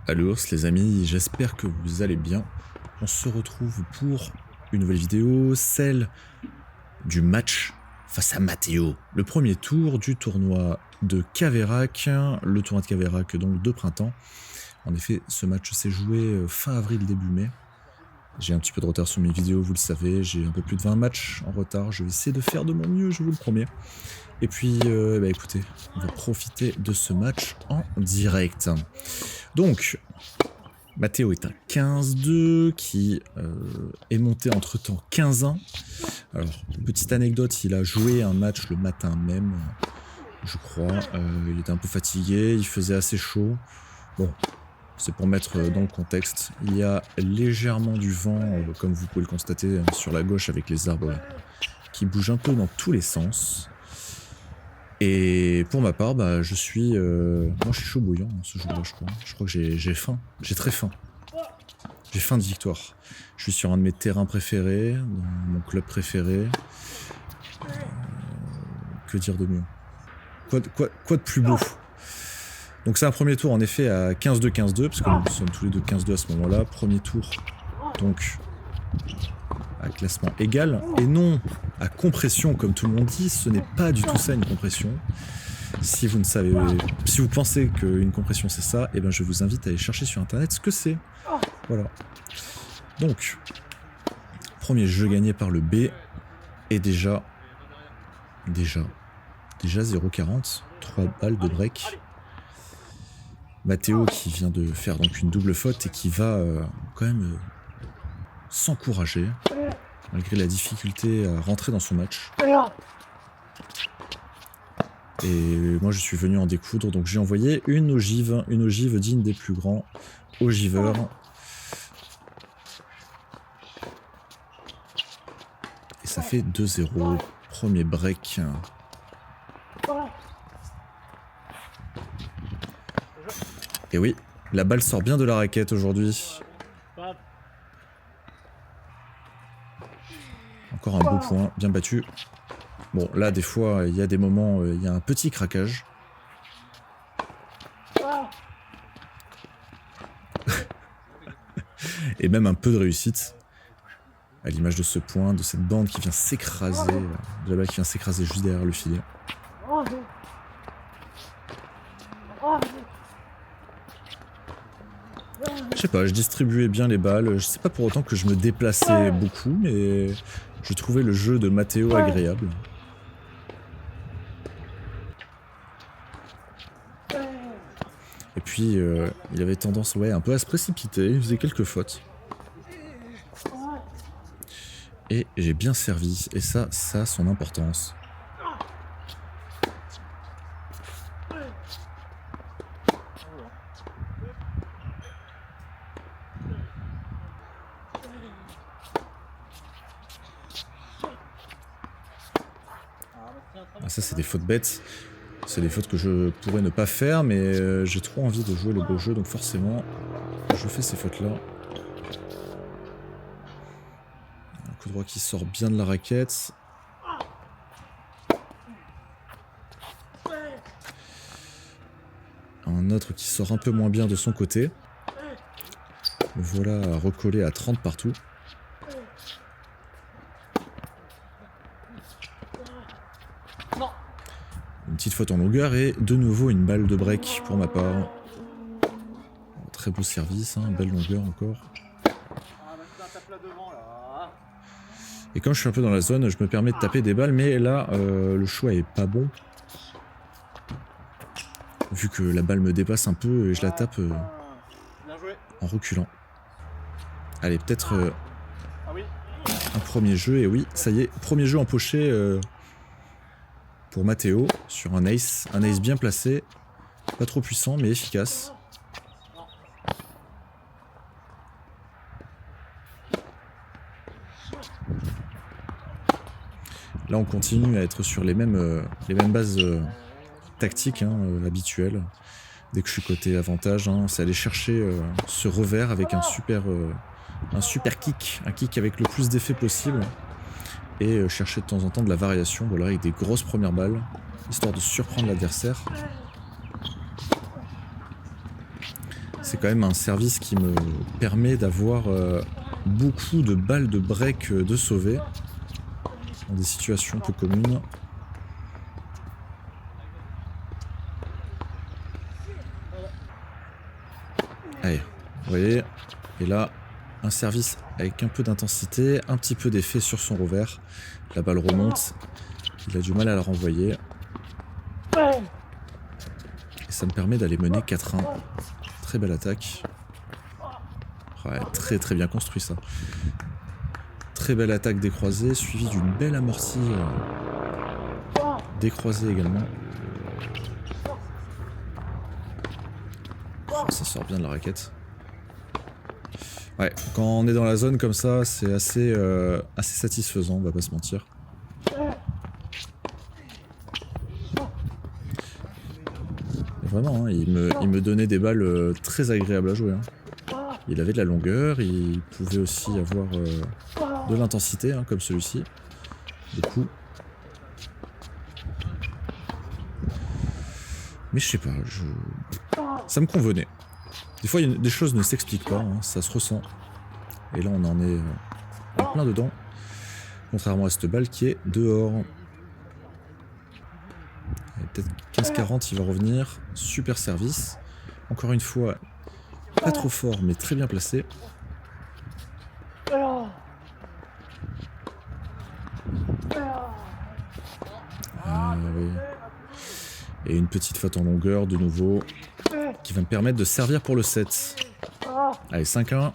Alors les amis, j'espère que vous allez bien. On se retrouve pour une nouvelle vidéo, celle du match face à Matteo. Le premier tour du tournoi de Caveyrac, le tournoi de Caveyrac donc de printemps. En effet, ce match s'est joué fin avril, début mai. J'ai un petit peu de retard sur mes vidéos, vous le savez, j'ai un peu plus de 20 matchs en retard. Je vais essayer de faire de mon mieux, je vous le promets. Et puis, écoutez, on va profiter de ce match en direct. Donc, Matteo est un 15-2 qui est monté entre temps 15-1. Alors, petite anecdote, il a joué un match le matin même, je crois. Il était un peu fatigué, il faisait assez chaud. Bon, c'est pour mettre dans le contexte. Il y a légèrement du vent, comme vous pouvez le constater sur la gauche avec les arbres qui bougent un peu dans tous les sens. Et pour ma part, moi je suis chaud bouillant ce jour-là, je crois. Je crois que j'ai faim. J'ai très faim. J'ai faim de victoire. Je suis sur un de mes terrains préférés, dans mon club préféré. Que dire de mieux? Quoi de plus beau? Donc c'est un premier tour en effet à 15-2, 15-2, parce que nous sommes tous les deux 15-2 à ce moment-là. Premier tour, donc à classement égal, et non à compression comme tout le monde dit. Ce n'est pas du tout ça une compression. Si vous pensez qu'une compression c'est ça, eh ben je vous invite à aller chercher sur internet ce que c'est. Voilà. Donc, premier jeu gagné par le B, et déjà 0,40, 3 balles de break. Matteo qui vient de faire donc une double faute et qui va quand même s'encourager malgré la difficulté à rentrer dans son match. Et moi je suis venu en découdre, donc j'ai envoyé une ogive digne des plus grands ogiveurs. Et ça fait 2-0, premier break. Et oui, la balle sort bien de la raquette aujourd'hui. Encore un beau point, bien battu. Bon, là, des fois, il y a des moments, il y a un petit craquage. Et même un peu de réussite. À l'image de ce point, de cette bande qui vient s'écraser, de la balle qui vient s'écraser juste derrière le filet. Je sais pas, je distribuais bien les balles. Je sais pas pour autant que je me déplaçais beaucoup, mais je trouvais le jeu de Matteo agréable. Et puis, il avait tendance un peu à se précipiter, il faisait quelques fautes. Et j'ai bien servi, et ça a son importance. Ah, ça, c'est des fautes bêtes. C'est des fautes que je pourrais ne pas faire, mais j'ai trop envie de jouer le beau jeu, donc forcément, je fais ces fautes-là. Un coup droit qui sort bien de la raquette. Un autre qui sort un peu moins bien de son côté. Me voilà recollé à 30 partout. Une petite faute en longueur et de nouveau une balle de break pour ma part. Très beau service, hein, belle longueur encore. Et quand je suis un peu dans la zone, je me permets de taper des balles, mais là, le choix est pas bon. Vu que la balle me dépasse un peu et je la tape en reculant. Allez, peut-être un premier jeu, et oui, ça y est, premier jeu empoché pour Matteo sur un ace bien placé, pas trop puissant mais efficace. Là on continue à être sur les mêmes bases tactiques habituelles. Dès que je suis côté avantage, c'est aller chercher ce revers avec un super kick, un kick avec le plus d'effet possible. Et chercher de temps en temps de la variation, voilà, avec des grosses premières balles, histoire de surprendre l'adversaire. C'est quand même un service qui me permet d'avoir beaucoup de balles de break de sauver dans des situations peu communes. Allez, vous voyez, et là, un service avec un peu d'intensité, un petit peu d'effet sur son revers. La balle remonte, il a du mal à la renvoyer. Et ça me permet d'aller mener 4-1. Très belle attaque. Ouais, très très bien construit ça. Très belle attaque décroisée, suivie d'une belle amortie décroisée également. Oh, ça sort bien de la raquette. Ouais, quand on est dans la zone comme ça, c'est assez satisfaisant, on va pas se mentir. Et vraiment, hein, il me donnait des balles très agréables à jouer. Hein. Il avait de la longueur, il pouvait aussi avoir de l'intensité, hein, comme celui-ci. Des coups. Mais je sais pas, ça me convenait. Des fois, des choses ne s'expliquent pas, hein, ça se ressent. Et là, on en est en plein dedans. Contrairement à cette balle qui est dehors. Peut-être 15-40, il va revenir. Super service. Encore une fois, pas trop fort, mais très bien placé. Ah oui. Et une petite faute en longueur de nouveau qui va me permettre de servir pour le 7. Allez, 5-1.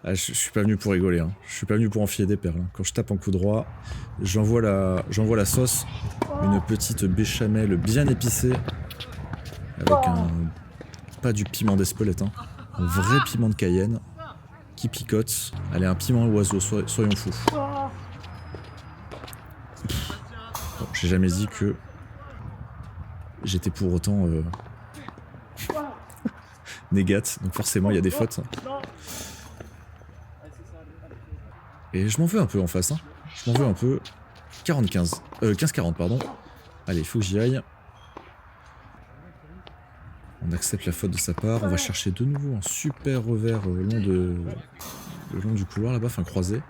Ah, je suis pas venu pour rigoler, hein. Je suis pas venu pour enfiler des perles. Hein. Quand je tape en coup droit, j'envoie la sauce, une petite béchamel bien épicée, avec pas du piment d'Espelette, hein, un vrai piment de Cayenne qui picote. Allez, un piment oiseau, soyons fous. Bon, j'ai jamais dit que j'étais pour autant négate, donc forcément il y a des fautes. Et je m'en veux un peu en face, hein. Je m'en veux un peu. 15-40, pardon. Allez, il faut que j'y aille. On accepte la faute de sa part. On va chercher de nouveau un super revers le long du couloir là-bas, enfin croisé.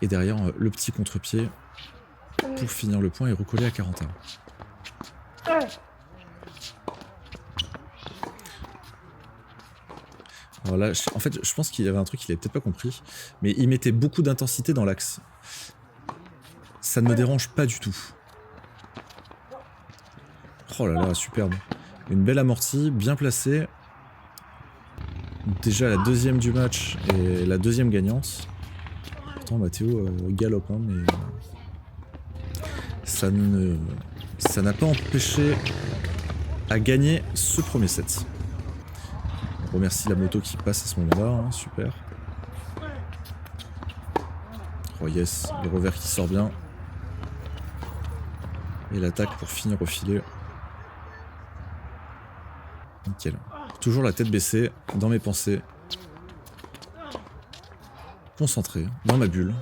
Et derrière, le petit contre-pied pour finir le point et recoller à 41. Alors là, en fait, je pense qu'il y avait un truc qu'il avait peut-être pas compris, mais il mettait beaucoup d'intensité dans l'axe. Ça ne me dérange pas du tout. Oh là là, superbe. Une belle amortie, bien placée. Déjà la deuxième du match et la deuxième gagnante. Pourtant, Mathéo galope, hein, mais ça n'a pas empêché à gagner ce premier set. On remercie la moto qui passe à ce moment-là, hein, super. Oh yes, le revers qui sort bien. Et l'attaque pour finir au filet. Nickel. Toujours la tête baissée, dans mes pensées. Concentré, dans ma bulle.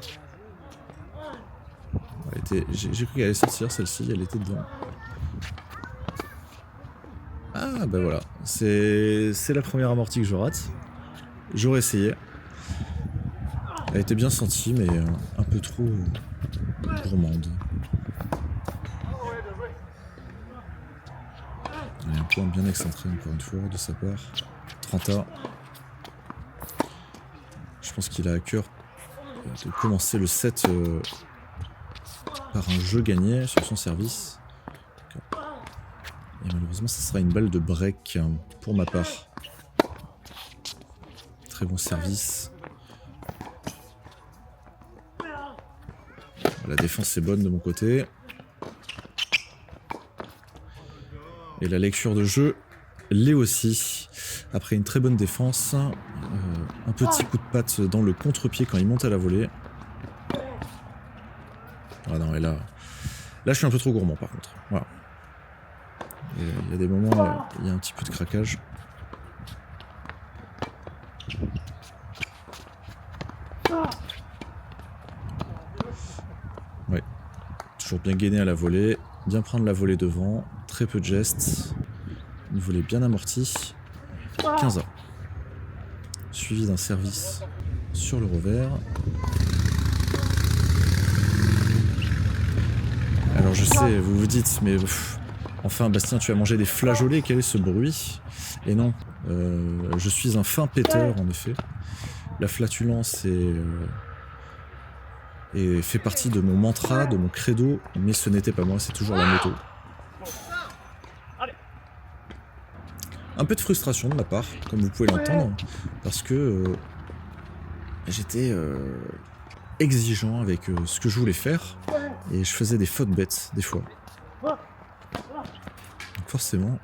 J'ai cru qu'elle allait sortir celle-ci, elle était dedans. Ah bah voilà, c'est la première amortie que je rate. J'aurais essayé. Elle était bien sentie, mais un peu trop gourmande. Il y a un point bien excentré encore une fois de sa part. 30A. Je pense qu'il a à cœur de commencer le set par un jeu gagné sur son service. Et malheureusement, ça sera une balle de break pour ma part. Très bon service. La défense est bonne de mon côté. Et la lecture de jeu l'est aussi. Après une très bonne défense, un petit coup de patte dans le contre-pied quand il monte à la volée. Ah non, et là je suis un peu trop gourmand par contre. Voilà. Il y a des moments où il y a un petit peu de craquage. Ouais. Toujours bien gainé à la volée. Bien prendre la volée devant. Très peu de gestes. Une volée bien amortie. 15A. Suivi d'un service sur le revers. Alors je sais, vous vous dites, mais enfin Bastien, tu as mangé des flageolets, quel est ce bruit? Et non, je suis un fin péteur en effet. La flatulence fait partie de mon mantra, de mon credo, mais ce n'était pas moi, c'est toujours la moto. Un peu de frustration de ma part, comme vous pouvez l'entendre, parce que j'étais exigeant avec ce que je voulais faire, et je faisais des fautes bêtes, des fois. Donc forcément,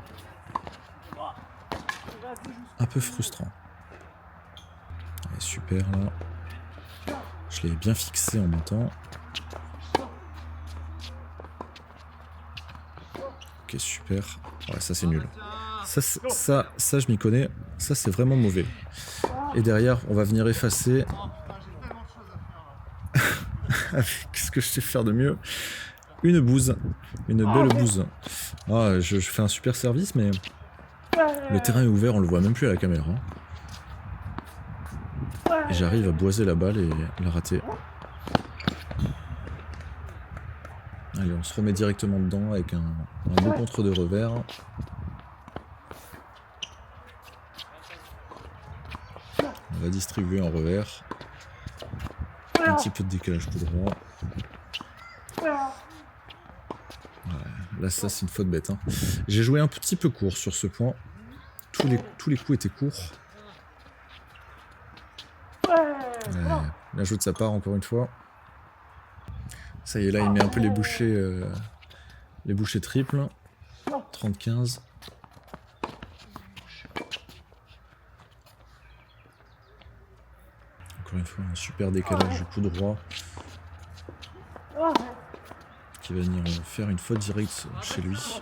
un peu frustrant. Allez, super là. Je l'ai bien fixé en montant. Ok, super. Ouais, ça c'est nul. Ça je m'y connais. Ça c'est vraiment mauvais. Et derrière, on va venir effacer. Avec ce que je sais faire de mieux. Une bouse. Une belle bouse. Ah, je fais un super service, mais le terrain est ouvert, on le voit même plus à la caméra. Et j'arrive à boiser la balle et la rater. Allez, on se remet directement dedans avec un beau contre de revers. On va distribuer en revers. Un petit peu de décalage coup droit. Ouais, là, ça, c'est une faute bête. Hein. J'ai joué un petit peu court sur ce point. Tous les coups étaient courts. Ouais, bien joué de sa part, encore une fois. Ça y est, là, il met un peu les bouchées triples. 30-15. Encore une fois, un super décalage du coup droit. Qui va venir faire une faute directe chez lui.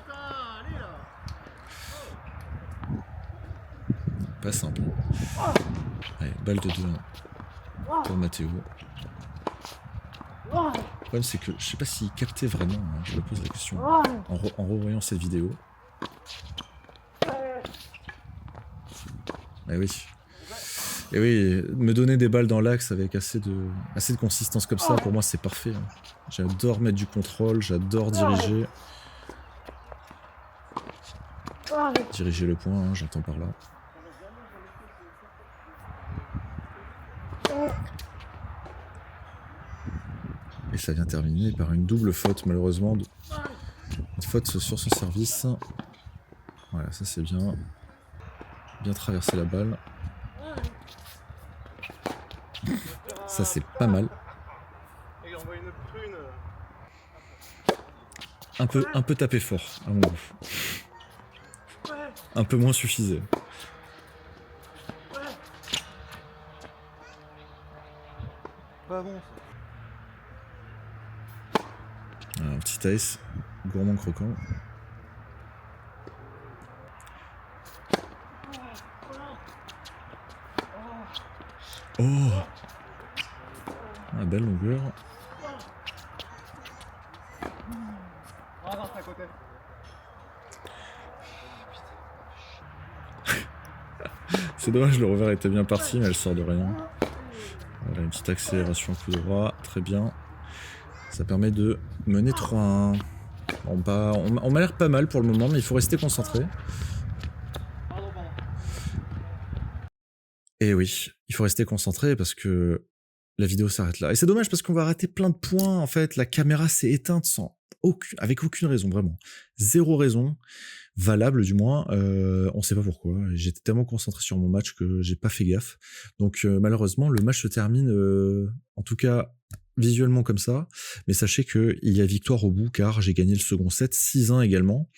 Pas simple. Allez, balle de 2 pour Matteo. Le problème c'est que je sais pas s'il captait vraiment, hein, je me pose la question en revoyant cette vidéo. Eh oui. Et oui, me donner des balles dans l'axe avec assez de consistance comme ça, pour moi c'est parfait. Hein. J'adore mettre du contrôle, j'adore diriger. Diriger le point, hein, j'entends par là. Et ça vient terminer par une double faute, malheureusement. Une faute sur son service. Voilà, ça c'est bien. Bien traverser la balle. Ça c'est pas mal. Un peu tapé fort, à mon goût. Un peu moins suffisait. Pas bon ça. Un petit ice, gourmand croquant. Oh, ah, belle longueur. C'est dommage, le revers était bien parti, mais elle sort de rien. Voilà, une petite accélération coup droit, très bien. Ça permet de mener 3-1. On m'a l'air pas mal pour le moment, mais il faut rester concentré. Et oui, il faut rester concentré parce que la vidéo s'arrête là. Et c'est dommage parce qu'on va rater plein de points. En fait, la caméra s'est éteinte avec aucune raison, vraiment. Zéro raison, valable du moins. On sait pas pourquoi. J'étais tellement concentré sur mon match que j'ai pas fait gaffe. Donc malheureusement, le match se termine, en tout cas visuellement comme ça. Mais sachez qu'il y a victoire au bout car j'ai gagné le second set, 6-1 également.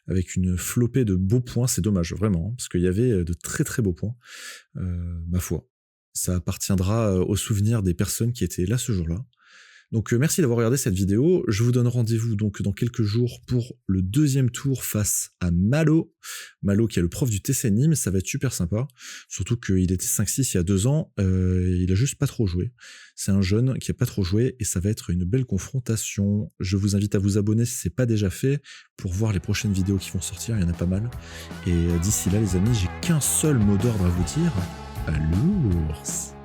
Avec une flopée de beaux points, c'est dommage, vraiment, parce qu'il y avait de très très beaux points, ma foi. Ça appartiendra au souvenir des personnes qui étaient là ce jour-là. Donc merci d'avoir regardé cette vidéo. Je vous donne rendez-vous donc dans quelques jours pour le deuxième tour face à Malo. Malo qui est le prof du TC Nîmes, ça va être super sympa. Surtout qu'il était 5-6 il y a 2 ans, il a juste pas trop joué. C'est un jeune qui a pas trop joué et ça va être une belle confrontation. Je vous invite à vous abonner si c'est pas déjà fait pour voir les prochaines vidéos qui vont sortir, il y en a pas mal. Et d'ici là les amis, j'ai qu'un seul mot d'ordre à vous dire, à l'ours.